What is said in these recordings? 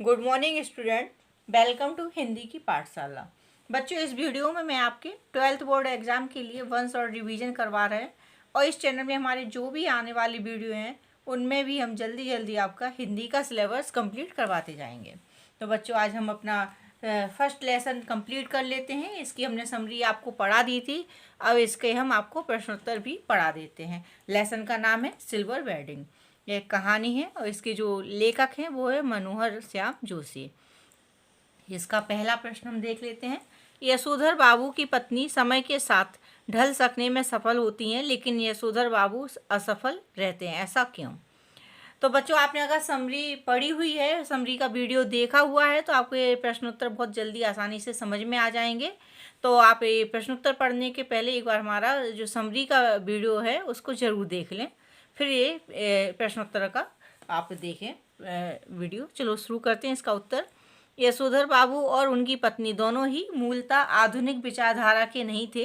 Good morning student, welcome to Hindi की पाठशाला। बच्चों, इस वीडियो में मैं आपके 12th बोर्ड एग्जाम के लिए वंश और रिवीजन करवा रहे हैं और इस चैनल में हमारे जो भी आने वाली वीडियो हैं उनमें भी हम जल्दी जल्दी आपका हिंदी का सिलेबस कंप्लीट करवाते जाएंगे। तो बच्चों, आज हम अपना फर्स्ट लेसन कंप्लीट कर लेते हैं। इसकी हमने समरी आपको पढ़ा दी थी, अब इसके हम आपको प्रश्नोत्तर भी पढ़ा देते हैं। लेसन का नाम है सिल्वर वेडिंग। ये एक कहानी है और इसके जो लेखक हैं वो है मनोहर श्याम जोशी। इसका पहला प्रश्न हम देख लेते हैं। यशोधर बाबू की पत्नी समय के साथ ढल सकने में सफल होती हैं, लेकिन यशोधर बाबू असफल रहते हैं, ऐसा क्यों? तो बच्चों, आपने अगर समरी पढ़ी हुई है, समरी का वीडियो देखा हुआ है, तो आपको ये प्रश्नोत्तर बहुत जल्दी आसानी से समझ में आ जाएंगे। तो आप ये प्रश्नोत्तर पढ़ने के पहले एक बार हमारा जो समरी का वीडियो है उसको ज़रूर देख लें, फिर ये प्रश्नोत्तर का आप देखें वीडियो। चलो शुरू करते हैं इसका उत्तर। यशोधर बाबू और उनकी पत्नी दोनों ही मूलतः आधुनिक विचारधारा के नहीं थे,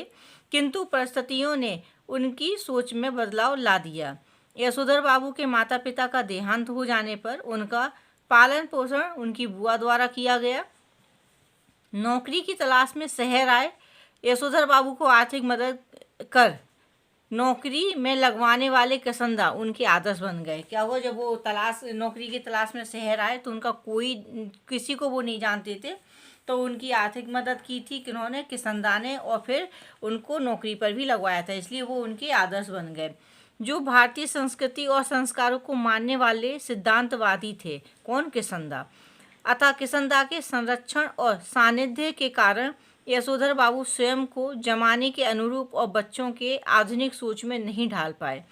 किंतु परिस्थितियों ने उनकी सोच में बदलाव ला दिया। यशोधर बाबू के माता पिता का देहांत हो जाने पर उनका पालन पोषण उनकी बुआ द्वारा किया गया। नौकरी की तलाश में शहर आए। यशोधर बाबू को आर्थिक मदद कर नौकरी में लगवाने वाले किसंदा उनके आदर्श बन गए। क्या हुआ, जब वो नौकरी की तलाश में शहर आए तो उनका किसी को वो नहीं जानते थे, तो उनकी आर्थिक मदद की थी किन्होंने? किसंदा ने, और फिर उनको नौकरी पर भी लगवाया था, इसलिए वो उनके आदर्श बन गए। जो भारतीय संस्कृति और संस्कारों को मानने वाले सिद्धांतवादी थे। कौन? किसंदा। अतः किसंदा के संरक्षण और सानिध्य के कारण यशोधर बाबू स्वयं को जमाने के अनुरूप और बच्चों के आधुनिक सोच में नहीं ढाल पाए।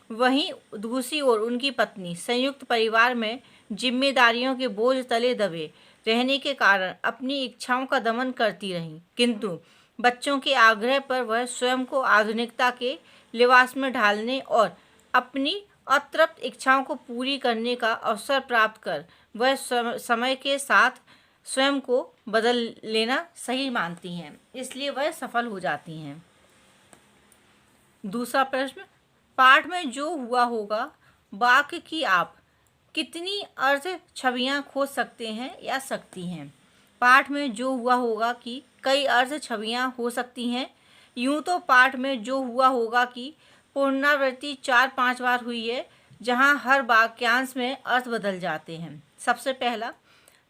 वहीं दूसरी ओर उनकी पत्नी संयुक्त परिवार में जिम्मेदारियों के बोझ तले दबे रहने के कारण अपनी इच्छाओं का दमन करती रहीं, किंतु बच्चों के आग्रह पर वह स्वयं को आधुनिकता के लिबास में ढालने और अपनी अतृप्त इच्छाओं को पूरी करने का अवसर प्राप्त कर वह समय के साथ स्वयं को बदल लेना सही मानती हैं, इसलिए वह सफल हो जाती हैं। दूसरा प्रश्न, पाठ में जो हुआ होगा वाक्य की आप कितनी अर्थ छवियां खोज सकते हैं या सकती हैं? पाठ में जो हुआ होगा कि कई अर्थ छवियां हो सकती हैं। यूं तो पाठ में जो हुआ होगा कि पुनरावृत्ति 4-5 बार हुई है, जहां हर वाक्यांश में अर्थ बदल जाते हैं। सबसे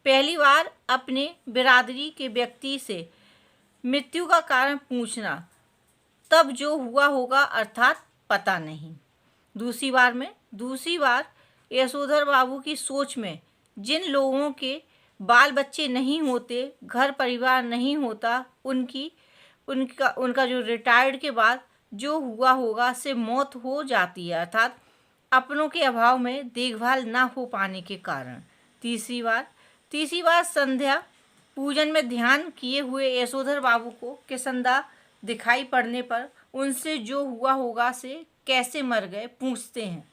पहली बार अपने बिरादरी के व्यक्ति से मृत्यु का कारण पूछना, तब जो हुआ होगा अर्थात पता नहीं। दूसरी बार यशोधर बाबू की सोच में जिन लोगों के बाल बच्चे नहीं होते, घर परिवार नहीं होता, उनका जो रिटायर्ड के बाद जो हुआ होगा से मौत हो जाती है, अर्थात अपनों के अभाव में देखभाल ना हो पाने के कारण। तीसरी बार संध्या पूजन में ध्यान किए हुए यशोधर बाबू को किसंदा दिखाई पड़ने पर उनसे जो हुआ होगा से कैसे मर गए पूछते हैं।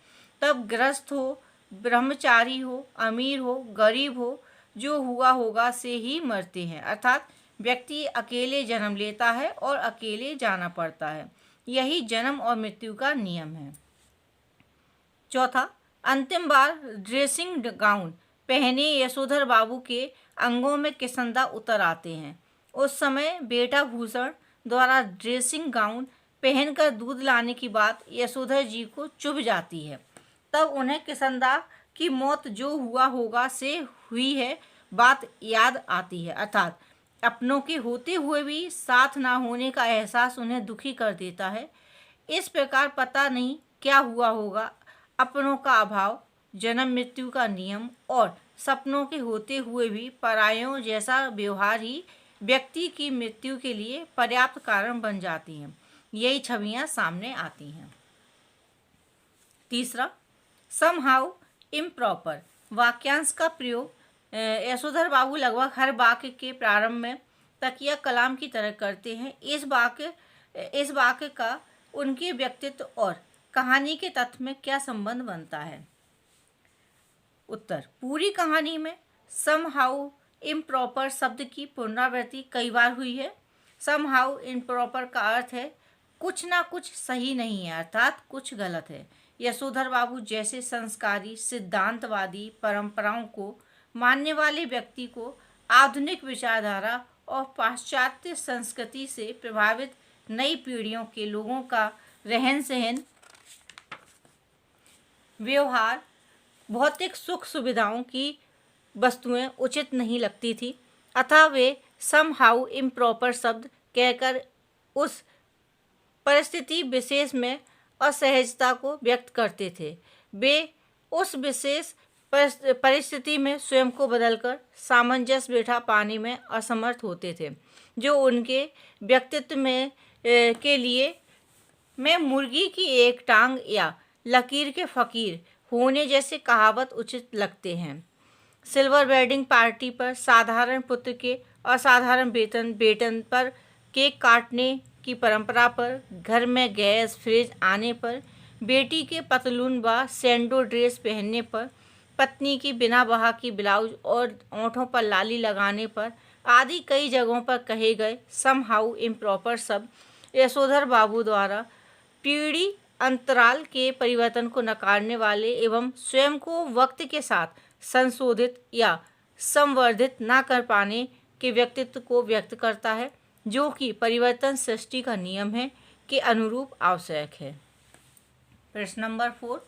तब गृहस्थ हो, ब्रह्मचारी हो, अमीर हो, गरीब हो, जो हुआ होगा से ही मरते हैं, अर्थात व्यक्ति अकेले जन्म लेता है और अकेले जाना पड़ता है। यही जन्म और मृत्यु का नियम है। चौथा, अंतिम बार ड्रेसिंग गाउन पहने यशोधर बाबू के अंगों में किसंदा उतर आते हैं। उस समय बेटा भूषण द्वारा ड्रेसिंग गाउन पहनकर दूध लाने की बात यशोधर जी को चुभ जाती है। तब उन्हें किसंदा की मौत जो हुआ होगा से हुई है बात याद आती है, अर्थात अपनों के होते हुए भी साथ ना होने का एहसास उन्हें दुखी कर देता है। इस प्रकार पता नहीं क्या हुआ होगा, अपनों का अभाव, जन्म मृत्यु का नियम और सपनों के होते हुए भी परायों जैसा व्यवहार ही व्यक्ति की मृत्यु के लिए पर्याप्त कारण बन जाती हैं। यही छवियां सामने आती हैं। तीसरा, समहाउ इम्प्रॉपर वाक्यांश का प्रयोग यशोधर बाबू लगभग हर वाक्य के प्रारंभ में तकिया कलाम की तरह करते हैं। इस वाक्य का उनके व्यक्तित्व और कहानी के तथ्य में क्या संबंध बनता है? उत्तर, पूरी कहानी में समहाउ इम्प्रॉपर शब्द की पुनरावृत्ति कई बार हुई है। समहाउ इम्प्रॉपर का अर्थ है कुछ ना कुछ सही नहीं है, अर्थात कुछ गलत है। यशोधर बाबू जैसे संस्कारी सिद्धांतवादी परंपराओं को मानने वाले व्यक्ति को आधुनिक विचारधारा और पाश्चात्य संस्कृति से प्रभावित नई पीढ़ियों के लोगों का रहन सहन, व्यवहार, भौतिक सुख सुविधाओं की वस्तुएं उचित नहीं लगती थी, अतः वे समहाउ इम्प्रॉपर शब्द कहकर उस परिस्थिति विशेष में असहजता को व्यक्त करते थे। वे उस विशेष परिस्थिति में स्वयं को बदलकर सामंजस्य बिठा पाने में असमर्थ होते थे, जो उनके व्यक्तित्व में के लिए मैं मुर्गी की एक टांग या लकीर के फकीर होने जैसे कहावत उचित लगते हैं। सिल्वर वेडिंग पार्टी पर साधारण पुत्र के असाधारण बेटन पर केक काटने की परंपरा पर, घर में गैस फ्रिज आने पर, बेटी के पतलून व सैंडो ड्रेस पहनने पर, पत्नी की बिना बहा की ब्लाउज और ओंठों पर लाली लगाने पर आदि कई जगहों पर कहे गए समहाउ इम्प्रॉपर शब्द यशोधर बाबू द्वारा पीढ़ी अंतराल के परिवर्तन को नकारने वाले एवं स्वयं को वक्त के साथ संशोधित या संवर्धित न कर पाने के व्यक्तित्व को व्यक्त करता है, जो कि परिवर्तन सृष्टि का नियम है के अनुरूप आवश्यक है। प्रश्न नंबर 4,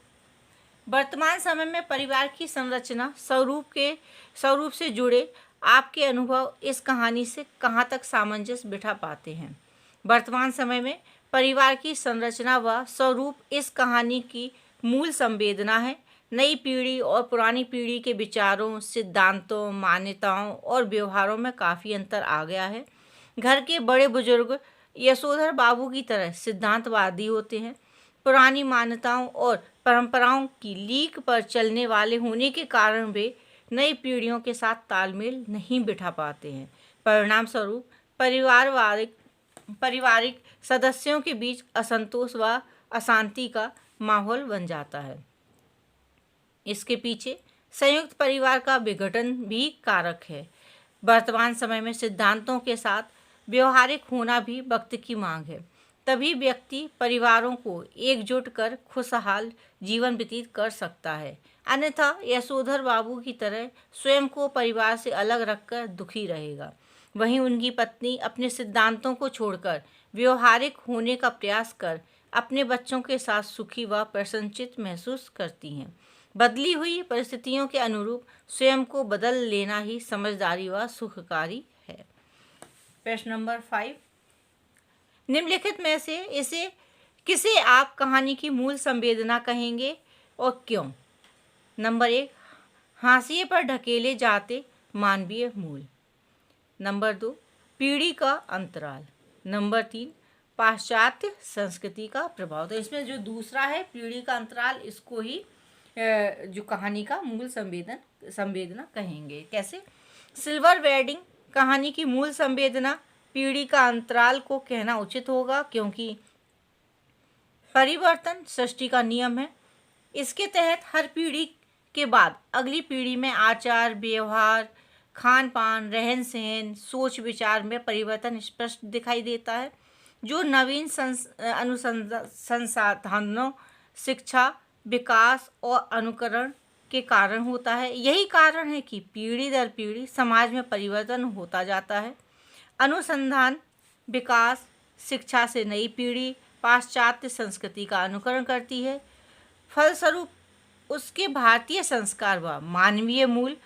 वर्तमान समय में परिवार की संरचना स्वरूप से जुड़े आपके अनुभव इस कहानी से कहाँ तक सामंजस्य बिठा पाते हैं? वर्तमान समय में परिवार की संरचना व स्वरूप इस कहानी की मूल संवेदना है। नई पीढ़ी और पुरानी पीढ़ी के विचारों, सिद्धांतों, मान्यताओं और व्यवहारों में काफ़ी अंतर आ गया है। घर के बड़े बुजुर्ग यशोधर बाबू की तरह सिद्धांतवादी होते हैं। पुरानी मान्यताओं और परंपराओं की लीक पर चलने वाले होने के कारण वे नई पीढ़ियों के साथ तालमेल नहीं बिठा पाते हैं। परिणाम स्वरूप पारिवारिक सदस्यों के बीच असंतोष व अशांति का माहौल बन जाता है। इसके पीछे संयुक्त परिवार का विघटन भी कारक है। वर्तमान समय में सिद्धांतों के साथ व्यवहारिक होना भी वक्त की मांग है, तभी व्यक्ति परिवारों को एकजुट कर खुशहाल जीवन व्यतीत कर सकता है। अन्यथा यशोधर बाबू की तरह स्वयं को परिवार से अलग रखकर दुखी रहेगा। वहीं उनकी पत्नी अपने सिद्धांतों को छोड़कर व्यवहारिक होने का प्रयास कर अपने बच्चों के साथ सुखी व प्रसन्नचित्त महसूस करती हैं। बदली हुई परिस्थितियों के अनुरूप स्वयं को बदल लेना ही समझदारी व सुखकारी है। प्रश्न नंबर 5, निम्नलिखित में से किसे आप कहानी की मूल संवेदना कहेंगे और क्यों? नंबर 1, हाशिए पर ढकेले जाते मानवीय मूल। नंबर 2, पीढ़ी का अंतराल। नंबर 3, पाश्चात्य संस्कृति का प्रभाव। तो इसमें जो दूसरा है पीढ़ी का अंतराल, इसको ही जो कहानी का मूल संवेदना कहेंगे। कैसे? सिल्वर वेडिंग कहानी की मूल संवेदना पीढ़ी का अंतराल को कहना उचित होगा, क्योंकि परिवर्तन सृष्टि का नियम है। इसके तहत हर पीढ़ी के बाद अगली पीढ़ी में आचार व्यवहार, खान पान, रहन सहन, सोच विचार में परिवर्तन स्पष्ट दिखाई देता है, जो नवीन संसाधनों, शिक्षा, विकास और अनुकरण के कारण होता है। यही कारण है कि पीढ़ी दर पीढ़ी समाज में परिवर्तन होता जाता है। अनुसंधान, विकास, शिक्षा से नई पीढ़ी पाश्चात्य संस्कृति का अनुकरण करती है। फलस्वरूप उसके भारतीय संस्कार व मानवीय मूल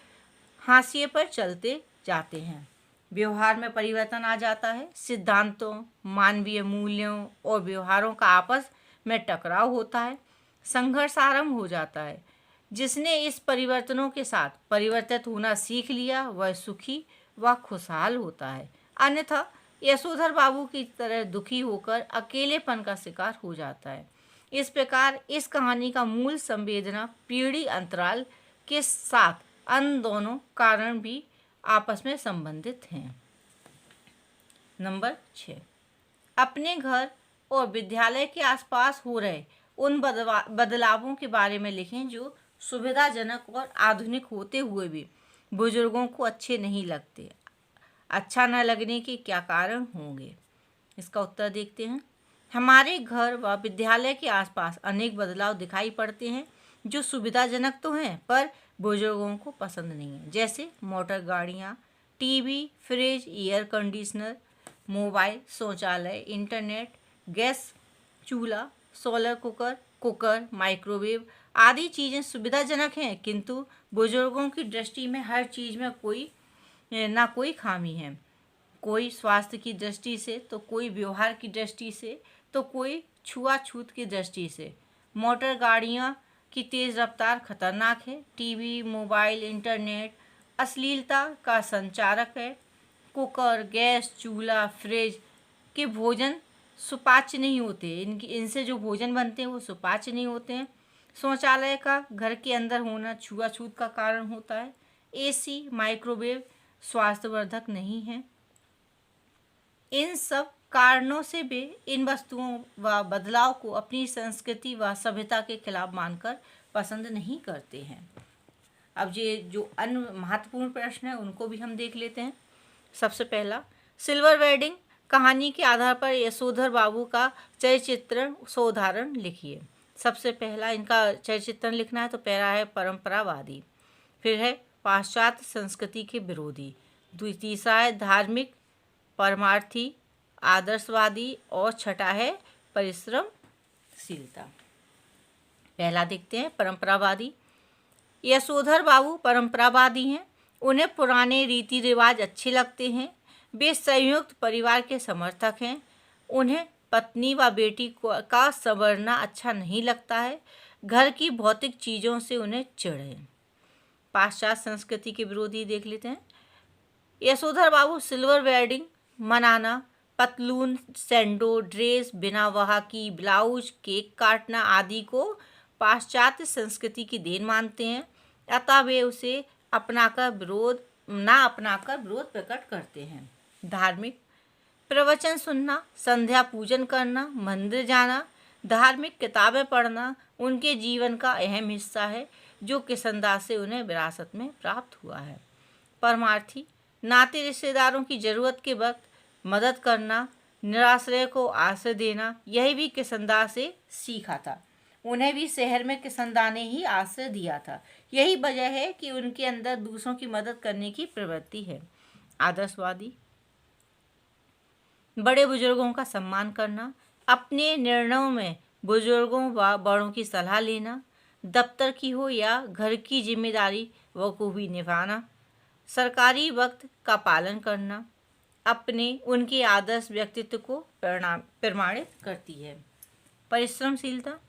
हाशिए पर चलते जाते हैं। व्यवहार में परिवर्तन आ जाता है। सिद्धांतों, मानवीय मूल्यों और व्यवहारों का आपस में टकराव होता है। संघर्ष आरंभ हो जाता है। जिसने इस परिवर्तनों के साथ परिवर्तित होना सीख लिया वह सुखी व खुशहाल होता है, अन्यथा यशोधर बाबू की तरह दुखी होकर अकेलेपन का शिकार हो जाता है। इस प्रकार इस कहानी का मूल संवेदना पीढ़ी अंतराल के साथ अन्य दोनों कारण भी आपस में संबंधित हैं। नंबर 6, अपने घर और विद्यालय के आसपास हो रहे उन बदलावों के बारे में लिखें जो सुविधाजनक और आधुनिक होते हुए भी बुजुर्गों को अच्छे नहीं लगते। अच्छा न लगने के क्या कारण होंगे? इसका उत्तर देखते हैं। हमारे घर व विद्यालय के आसपास अनेक बदलाव दिखाई पड़ते हैं जो सुविधाजनक तो हैं, पर बुजुर्गों को पसंद नहीं है, जैसे मोटर गाड़ियाँ, TV, fridge, air conditioner, mobile, शौचालय, इंटरनेट, गैस चूल्हा, सोलर कुकर, माइक्रोवेव आदि चीज़ें सुविधाजनक हैं, किंतु बुजुर्गों की दृष्टि में हर चीज़ में कोई खामी है। कोई स्वास्थ्य की दृष्टि से, तो कोई व्यवहार की दृष्टि से, तो कोई छुआछूत की दृष्टि से। मोटर गाड़ियाँ की तेज़ रफ्तार खतरनाक है। टीवी, मोबाइल, इंटरनेट अश्लीलता का संचारक है। कुकर, गैस, चूल्हा, फ्रिज के भोजन सुपाच्य नहीं होते, इनसे जो भोजन बनते हैं वो सुपाच्य नहीं होते हैं। शौचालय का घर के अंदर होना छुआछूत का कारण होता है। एसी, माइक्रोवेव स्वास्थ्यवर्धक नहीं है। इन सब कारणों से वे इन वस्तुओं व बदलाव को अपनी संस्कृति व सभ्यता के खिलाफ मानकर पसंद नहीं करते हैं। अब ये जो अन्य महत्वपूर्ण प्रश्न है उनको भी हम देख लेते हैं। सबसे पहला, सिल्वर वेडिंग कहानी के आधार पर यशोधर बाबू का चरित्र सोदाहरण लिखिए। सबसे पहला इनका चरित्र लिखना है, तो पहला है परंपरावादी, फिर है पाश्चात्य संस्कृति के विरोधी, तीसरा है धार्मिक परमार्थी आदर्शवादी, और छठा है परिश्रमशीलता। पहला देखते हैं परंपरावादी। यशोधर बाबू परंपरावादी हैं। उन्हें पुराने रीति रिवाज अच्छे लगते हैं। वे संयुक्त परिवार के समर्थक हैं। उन्हें पत्नी व बेटी का संवरना अच्छा नहीं लगता है। घर की भौतिक चीज़ों से उन्हें चिढ़ है। पाश्चात्य संस्कृति के विरोधी देख लेते हैं। यशोधर बाबू सिल्वर वेडिंग मनाना, पतलून, सैंडो, ड्रेस, बिना वहा की ब्लाउज, केक काटना आदि को पाश्चात्य संस्कृति की देन मानते हैं। अतः वे उसे अपनाकर विरोध प्रकट करते हैं। धार्मिक, प्रवचन सुनना, संध्या पूजन करना, मंदिर जाना, धार्मिक किताबें पढ़ना उनके जीवन का अहम हिस्सा है, जो किशनदास से उन्हें विरासत में प्राप्त हुआ है। परमार्थी, नाते रिश्तेदारों की ज़रूरत के वक्त मदद करना, निराश्रय को आश्रय देना, यही भी किशनदास से सीखा था। उन्हें भी शहर में किशनदास ने ही आश्रय दिया था। यही वजह है कि उनके अंदर दूसरों की मदद करने की प्रवृत्ति है। आदर्शवादी, बड़े बुजुर्गों का सम्मान करना, अपने निर्णयों में बुजुर्गों व बड़ों की सलाह लेना, दफ्तर की हो या घर की जिम्मेदारी वो को भी निभाना, सरकारी वक्त का पालन करना, अपने उनके आदर्श व्यक्तित्व को प्रमाणित करती है। परिश्रमशीलता,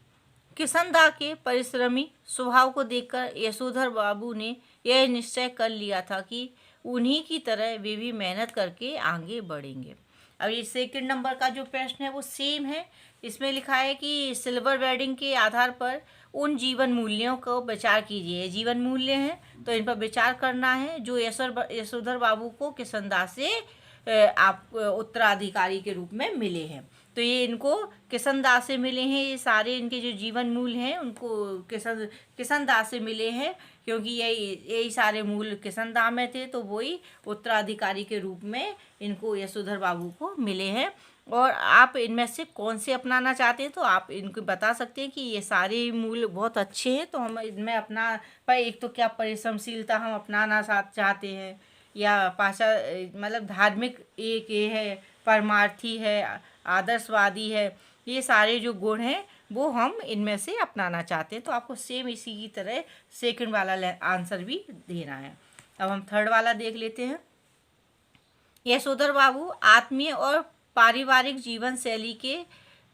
किशनदास के परिश्रमी स्वभाव को देखकर यशोधर बाबू ने यह निश्चय कर लिया था कि उन्हीं की तरह वे भी मेहनत करके आगे बढ़ेंगे। अब ये सेकंड नंबर का जो प्रश्न है वो सेम है। इसमें लिखा है कि सिल्वर वेडिंग के आधार पर उन जीवन मूल्यों को विचार कीजिए। जीवन मूल्य हैं तो इन पर विचार करना है जो यशोधर बाबू को किशनदास से आप उत्तराधिकारी के रूप में मिले हैं। तो ये इनको किशनदास से मिले हैं। ये सारे इनके जो जीवन मूल्य हैं उनको किशनदास से मिले हैं, क्योंकि यही सारे मूल किशनदास में थे, तो वही उत्तराधिकारी के रूप में इनको यशोधर बाबू को मिले हैं। और आप इनमें से कौन से अपनाना चाहते हैं तो आप इनको बता सकते हैं कि ये सारे मूल बहुत अच्छे हैं, तो हम इनमें अपना पर एक तो क्या परिश्रमशीलता हम अपनाना चाहते हैं, या मतलब धार्मिक एक ये है, परमार्थी है, आदर्शवादी है, ये सारे जो गुण हैं वो हम इनमें से अपनाना चाहते हैं। तो आपको सेम इसी की तरह सेकंड वाला आंसर भी देना है। अब हम थर्ड वाला देख लेते हैं। यशोधर बाबू आत्मीय और पारिवारिक जीवन शैली के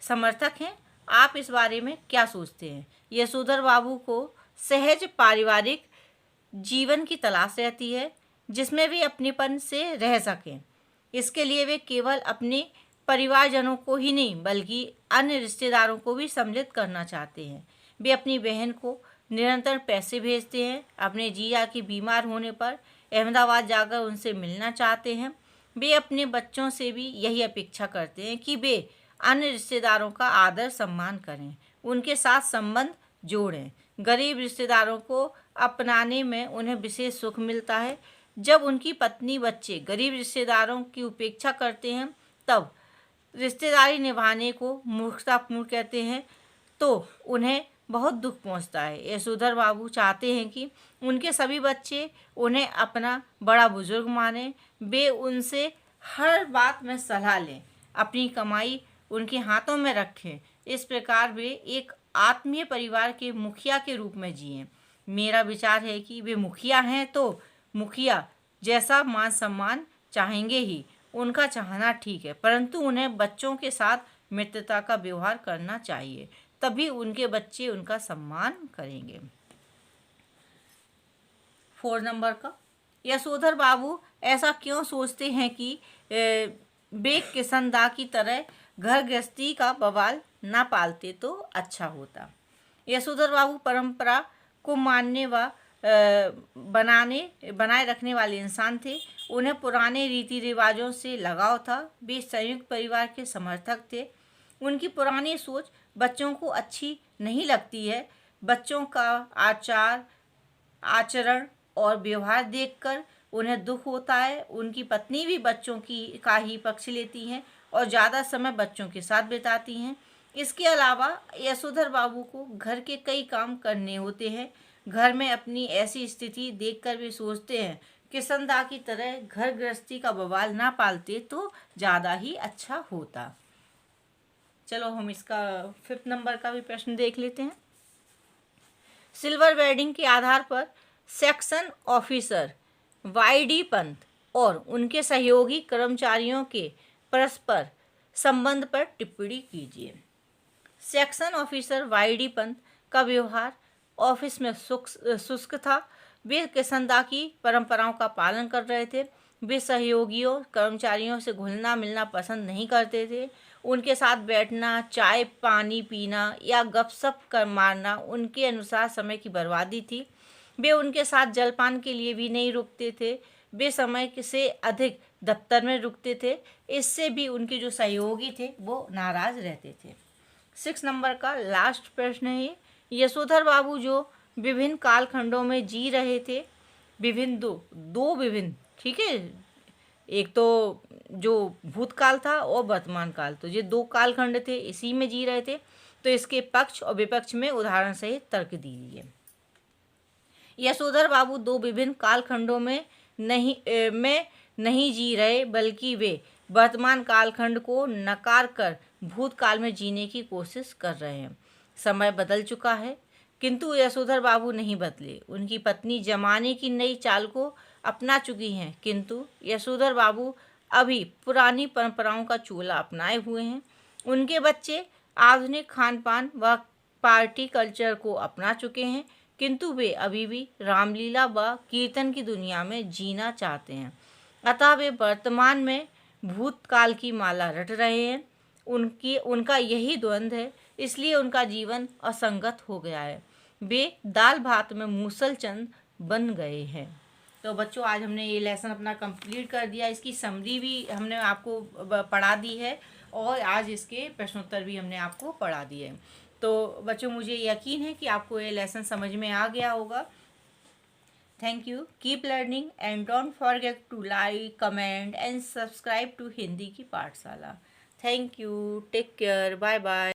समर्थक हैं। आप इस बारे में क्या सोचते हैं? यशोधर बाबू को सहज पारिवारिक जीवन की तलाश रहती है जिसमें वे अपनेपन से रह सकें। इसके लिए वे केवल अपने परिवारजनों को ही नहीं बल्कि अन्य रिश्तेदारों को भी सम्मिलित करना चाहते हैं। वे अपनी बहन को निरंतर पैसे भेजते हैं। अपने जीजा के बीमार होने पर अहमदाबाद जाकर उनसे मिलना चाहते हैं। वे अपने बच्चों से भी यही अपेक्षा करते हैं कि वे अन्य रिश्तेदारों का आदर सम्मान करें, उनके साथ संबंध जोड़ें। गरीब रिश्तेदारों को अपनाने में उन्हें विशेष सुख मिलता है। जब उनकी पत्नी बच्चे गरीब रिश्तेदारों की उपेक्षा करते हैं तब रिश्तेदारी निभाने को मूर्खतापूर्ण कहते हैं, तो उन्हें बहुत दुख पहुंचता है। यशोधर बाबू चाहते हैं कि उनके सभी बच्चे उन्हें अपना बड़ा बुजुर्ग माने, वे उनसे हर बात में सलाह लें, अपनी कमाई उनके हाथों में रखें। इस प्रकार वे एक आत्मीय परिवार के मुखिया के रूप में जिएं। मेरा विचार है कि वे मुखिया हैं तो मुखिया जैसा मान सम्मान चाहेंगे ही, उनका चाहना ठीक है, परंतु उन्हें बच्चों के साथ मित्रता का व्यवहार करना चाहिए, तभी उनके बच्चे उनका सम्मान करेंगे। 4 नंबर का, यशोधर बाबू ऐसा क्यों सोचते हैं कि वे किशनदा की तरह घर गृहस्थी का बवाल ना पालते तो अच्छा होता। यशोधर बाबू परंपरा को मानने व बनाए रखने वाले इंसान थे। उन्हें पुराने रीति रिवाजों से लगाव था। वे संयुक्त परिवार के समर्थक थे। उनकी पुरानी सोच बच्चों को अच्छी नहीं लगती है। बच्चों का आचरण और व्यवहार देखकर उन्हें दुख होता है। उनकी पत्नी भी बच्चों का ही पक्ष लेती हैं और ज़्यादा समय बच्चों के साथ बिताती हैं। इसके अलावा यशोधर बाबू को घर के कई काम करने होते हैं। घर में अपनी ऐसी स्थिति देखकर वे सोचते हैं किशनदा की तरह घर गृहस्थी का बवाल ना पालते तो ज़्यादा ही अच्छा होता। चलो हम इसका 5 नंबर का भी प्रश्न देख लेते हैं। सिल्वर वेडिंग के आधार पर सेक्शन ऑफिसर वाई.डी. पंत और उनके सहयोगी कर्मचारियों के परस्पर संबंध पर टिप्पणी कीजिए। Section officer वाई.डी. पंत का व्यवहार ऑफिस में शुष्क था। वे किशनदा की परंपराओं का पालन कर रहे थे। वे सहयोगियों कर्मचारियों से घुलना मिलना पसंद नहीं करते थे। उनके साथ बैठना, चाय पानी पीना या गपशप कर मारना उनके अनुसार समय की बर्बादी थी। वे उनके साथ जलपान के लिए भी नहीं रुकते थे। वे समय से अधिक दफ्तर में रुकते थे। इससे भी उनके जो सहयोगी थे वो नाराज़ रहते थे। 6 नंबर का लास्ट प्रश्न है। यशोधर बाबू जो विभिन्न कालखंडों में जी रहे थे, विभिन्न ठीक है, एक तो जो भूतकाल था और वर्तमान काल, तो ये 2 कालखंड थे, इसी में जी रहे थे। तो इसके पक्ष और विपक्ष में उदाहरण सहित तर्क दीजिए। यशोधर बाबू 2 विभिन्न कालखंडों में नहीं जी रहे, बल्कि वे वर्तमान कालखंड को नकार कर भूतकाल में जीने की कोशिश कर रहे हैं। समय बदल चुका है, किंतु यशोधर बाबू नहीं बदले। उनकी पत्नी जमाने की नई चाल को अपना चुकी हैं, किंतु यशोधर बाबू अभी पुरानी परंपराओं का चोला अपनाए हुए हैं। उनके बच्चे आधुनिक खान पान व पार्टी कल्चर को अपना चुके हैं, किंतु वे अभी भी रामलीला व कीर्तन की दुनिया में जीना चाहते हैं। अतः वे वर्तमान में भूतकाल की माला रट रहे हैं। उनका यही द्वंद्व है, इसलिए उनका जीवन असंगत हो गया है। वे दाल भात में मूसल चंद बन गए हैं। तो बच्चों, आज हमने ये लेसन अपना कंप्लीट कर दिया। इसकी समरी भी हमने आपको पढ़ा दी है और आज इसके प्रश्नोत्तर भी हमने आपको पढ़ा दिए। तो बच्चों, मुझे यकीन है कि आपको ये लेसन समझ में आ गया होगा। Thank you. Keep learning and don't forget to like, comment and subscribe to Hindi की पाठशाला। Thank you. Take care. Bye bye.